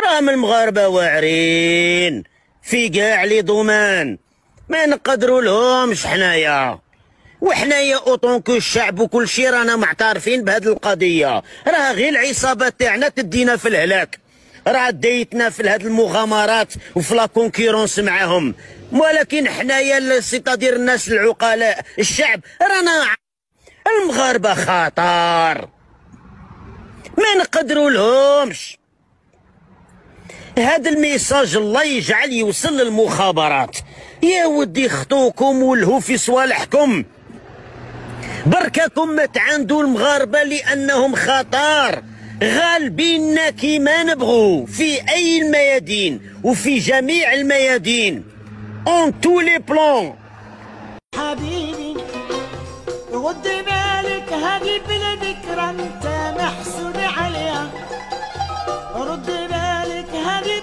راهم المغاربة واعرين في كاع لي دومان، ما نقدروا لهمش حنايا. وحنايا اوطونكو الشعب وكل شيء رانا معترفين بهذه القضيه. راه غير العصابه تاعنا تدينا في الهلاك، راه ديتنا في هذه المغامرات وفي لا كونكيرونس معاهم. ولكن حنايا سيتادير الناس العقلاء الشعب رانا المغاربه خطر، ما نقدروا لهمش. هذا الميساج الله يجعل يوصل للمخابرات. يا ودي خطوكم ولهوا في صوالحكم، بركاكم ما تعاندوا المغاربه لانهم خطر. غالبيننا كيما نبغوا في اي الميادين وفي جميع الميادين اون تو لي بلون. حبيبي غد بالك هذه بلدك راه انت محسود عليها، رد بالك هذه